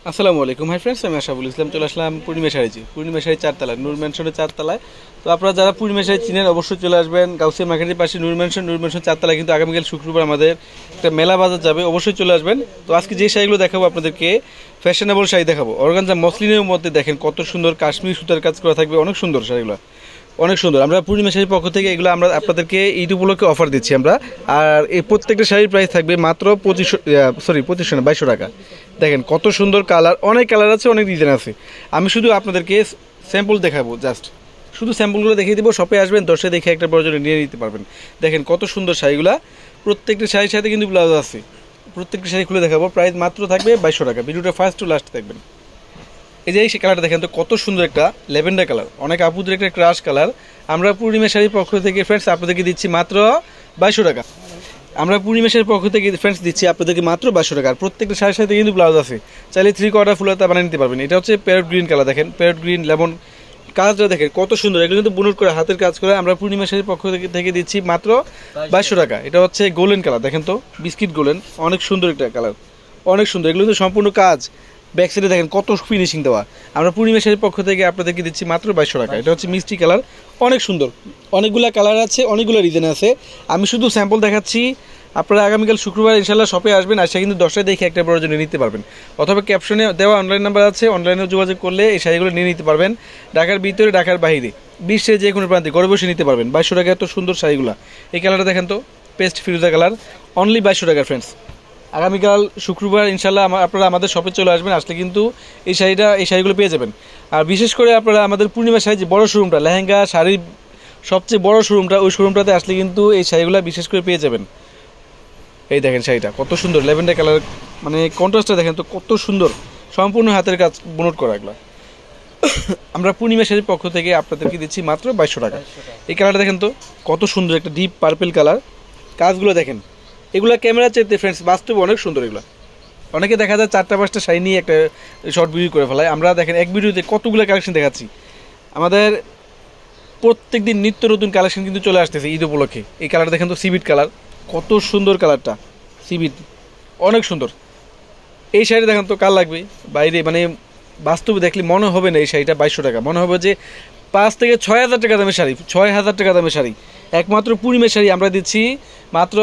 আসসালামু আলাইকুম hi friends, আমি আশাফুল ইসলাম চলে আসলাম পূর্ণিমা শাড়ি চারতলায় নূর ম্যানশনের চারতলায়। তো আপনারা যারা পূর্ণিমা শাড়ি চিনেন অবশ্যই চলে আসবেন গাউসিয়া মার্কেটের পাশে নূর ম্যানশন চারতলায়। কিন্তু আগামীকাল শুক্রবার আমাদের একটা মেলা বাজার যাবে, অবশ্যই চলে আসবেন। তো আজকে যে শাড়িগুলো দেখাবো আপনাদেরকে ফ্যাশনেবল শাড়ি দেখাবো। অর্গানজা মসলিনের মধ্যে দেখেন কত সুন্দর কাশ্মীর সুতার কাজ করা থাকবে, অনেক সুন্দর শাড়িগুলো, অনেক সুন্দর। আমরা পূর্ণিমা শাড়ির পক্ষ থেকে এগুলো আমরা আপনাদেরকে ঈদ উপলক্ষে অফার দিচ্ছি আমরা। আর এই প্রত্যেকটা শাড়ির প্রাইস থাকবে মাত্র 2200 টাকা। দেখেন কত সুন্দর কালার, অনেক কালার আছে, অনেক ডিজাইন আছে। আমি শুধু আপনাদেরকে স্যাম্পল দেখাবো, জাস্ট শুধু স্যাম্পলগুলো দেখিয়ে দেবো। শপে আসবেন, 10 দেখে একটা প্রয়োজনে নিয়ে নিতে পারবেন। দেখেন কত সুন্দর শাড়িগুলো, প্রত্যেকটা শাড়ির সাথে কিন্তু ব্লাউজ আছে। প্রত্যেকটা শাড়ি খুলে দেখাবো, প্রাইস মাত্র থাকবে 2200 টাকা। ভিডিওটা ফার্স্ট টু লাস্ট দেখবেন। এই যে এই কালারটা দেখেন তো কত সুন্দর, একটা ল্যাভেন্ডার কালার, অনেক আপুদের একটা ক্রাশ কালার। আমরা পূর্ণিমা শাড়ির পক্ষ থেকে ফ্রেন্ডস আপনাদেরকে দিচ্ছি মাত্র 2200 টাকা। আমরা পূর্ণিমা শাড়ির পক্ষ থেকে ফ্রেন্ডস দিচ্ছি আপনাদেরকে মাত্র 2200 টাকা। আর প্রত্যেকটা শাড়ির সাথে কিন্তু ব্লাউজ আছে, চাইলে 3/4 ফুলাতা বানিয়ে নিতে পারবেন। এটা হচ্ছে প্যারট গ্রিন কালার, দেখেন প্যারট গ্রিন লেমন কাজটা দেখেন কত সুন্দর। এগুলো কিন্তু বুনট করে হাতের কাজ করে আমরা পূর্ণিমা শাড়ির পক্ষ থেকে দিচ্ছি মাত্র 2200 টাকা। এটা হচ্ছে গোল্ডেন কালার, দেখেন তো বিস্কিট গোল্ডেন, অনেক সুন্দর একটা কালার, অনেক সুন্দর। এগুলো কিন্তু সম্পূর্ণ কাজ, ব্যাক সাইডে দেখেন কত ফিনিশিং দেওয়া। আমরা পূর্ণিমা শাড়ির পক্ষ থেকে আপনাদেরকে দিচ্ছি মাত্র 2200 টাকা। এটা হচ্ছে মিষ্টি কালার, অনেক সুন্দর, অনেকগুলো কালার আছে, অনেকগুলো ডিজাইন আছে। আমি শুধু স্যাম্পল দেখাচ্ছি। আপনারা আগামীকাল শুক্রবার ইনশাল্লাহ শপে আসবেন, আসে কিন্তু 10টায় দেখে একটা প্রয়োজনে নিতে পারবেন। অথবা ক্যাপশনে দেওয়া অনলাইন নাম্বার আছে, অনলাইনেও যোগাযোগ করলে এই শাড়িগুলো নিয়ে নিতে পারবেন। ঢাকার ভিতরে, ঢাকার বাইরে, বিশ্বের যে কোনো প্রান্তে ঘরে বসে নিতে পারবেন। 2200 টাকা এত সুন্দর শাড়িগুলো। এই কালারটা দেখেন তো, পেস্ট ফিরোজা কালার, অনলি 2200 টাকা ফ্রেন্ডস। আগামীকাল শুক্রবার ইনশাল্লাহ আপনারা আমাদের শপে চলে আসবেন, আসলে কিন্তু এই শাড়িগুলো পেয়ে যাবেন। আর বিশেষ করে আপনারা আমাদের পূর্ণিমা শাড়ি যে বড় শোরুমটা, লেহেঙ্গা শাড়ির সবচেয়ে বড় শোরুমটা, ওই শোরুমটাতে আসলে কিন্তু এই শাড়িগুলো বিশেষ করে পেয়ে যাবেন। এই দেখেন শাড়িটা কত সুন্দর, ল্যাভেন্ডার কালার, মানে কন্ট্রাস্টটা দেখেন তো কত সুন্দর, সম্পূর্ণ হাতের কাজ বুনট করা এগুলো। আমরা পূর্ণিমা শাড়ির পক্ষ থেকে আপনাদেরকে দিচ্ছি মাত্র 2200 টাকা। এই কালারটা দেখেন তো কত সুন্দর, একটা ডিপ পার্পেল কালার, কাজগুলো দেখেন। এগুলো ক্যামেরা চাইতে ফ্রেন্ডস বাস্তবে অনেক সুন্দর। এগুলো অনেকে দেখা যায় 4টা-5টা শাড়ি নিয়ে একটা শর্ট ভিডিও করে ফেলায়। আমরা দেখেন এক ভিডিওতে কতগুলো কালেকশন দেখাচ্ছি। আমাদের প্রত্যেক দিন নিত্য নতুন কালেকশন কিন্তু চলে আসতেছে ঈদ উপলক্ষে। এই কালারটা দেখেন তো সিবিট কালার, কত সুন্দর কালারটা, সিবিট অনেক সুন্দর। এই শাড়ি দেখেন তো কার লাগবে, বাইরে মানে বাস্তবে দেখলে মনে হবে না এই শাড়িটা 2200 টাকা, মনে হবে যে 5 থেকে 6000 টাকা দামের শাড়ি, 6000 টাকা দামের শাড়ি। একমাত্র পূর্ণিমা শাড়ি আমরা দিচ্ছি মাত্র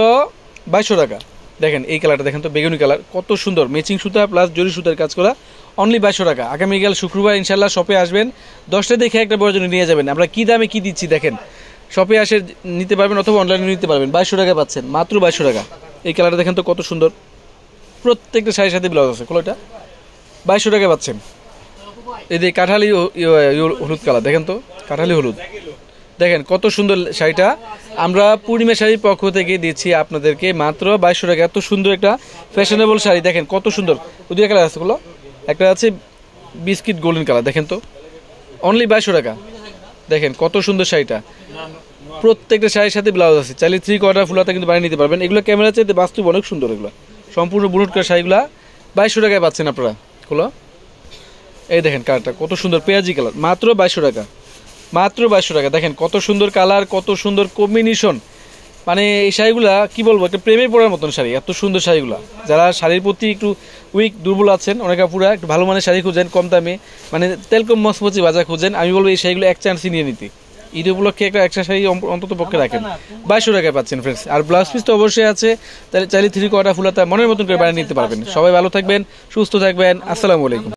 2200 টাকা। দেখেন এই কালারটা দেখেন তো, বেগুনি কালার, কত সুন্দর, ম্যাচিং সুতা প্লাস জরি সুতার কাজ করা, অনলি 2200 টাকা। আগামীকাল শুক্রবার ইনশাল্লাহ শপে আসবেন, 10টায় দেখে একটা প্রয়োজনে নিয়ে যাবেন। আমরা কী দামে কী দিচ্ছি দেখেন, শপে আসে নিতে পারবেন অথবা অনলাইনে নিতে পারবেন। 2200 টাকা পাচ্ছেন, মাত্র 2200 টাকা। এই কালারটা দেখেন তো কত সুন্দর, প্রত্যেকটা শাড়ির সাথে ব্লাউজ আছে। খোলাটা 2200 টাকা পাচ্ছেন। এই যে কাঠালি হলুদ কালার, দেখেন তো কাঠালি হলুদ, দেখেন কত সুন্দর শাড়িটা। আমরা পূর্ণিমা শাড়ির পক্ষ থেকে দিচ্ছি আপনাদেরকে মাত্র 2200 টাকা। এত সুন্দর একটা ফ্যাশনেবল শাড়ি, দেখেন কত সুন্দর। দুই কালার আছে, একটা আছে বিস্কিট গোল্ডেন কালার, দেখেন তো অনলি 2200 টাকা। দেখেন কত সুন্দর শাড়িটা, প্রত্যেকটা শাড়ির সাথে ব্লাউজ আছে, চাইলে 3/4 ফুলাতা কিন্তু বানিয়ে নিতে পারবেন। এগুলো ক্যামেরা চাইতে বাস্তব অনেক সুন্দর। এগুলো সম্পূর্ণ বুনট করা শাড়িগুলো 2200 টাকায় পাচ্ছেন আপনারা। খোলা এই দেখেন কালারটা কত সুন্দর, পেঁয়াজি কালার, মাত্র 2200 টাকা, মাত্র 2200 টাকা। দেখেন কত সুন্দর কালার, কত সুন্দর কম্বিনেশন, মানে এই শাড়িগুলা কি বলবো, একটা প্রেমে পড়ার মতন শাড়ি, এত সুন্দর শাড়িগুলা। যারা শাড়ির প্রতি একটু দুর্বল আছেন, অনেকে পুরা একটু ভালো মানের শাড়ি খুঁজেন, কম দামে, মানে তেল কম মচমচি বাজার খুঁজেন, আমি বলবো এই শাড়িগুলো এক চান্সই নিয়ে নিতে। ঈদ উপলক্ষে একটা এক্সট্রা শাড়ি অন্তত পক্ষে রাখেন, 2200 টাকায় পাচ্ছেন ফ্রেন্ডস। আর ব্লাউজ পিস তো অবশ্যই আছে, তাহলে চাইলে 3/4 ফুলাতা মনের মতন করে বানিয়ে নিতে পারবেন। সবাই ভালো থাকবেন, সুস্থ থাকবেন, আসসালামু আলাইকুম।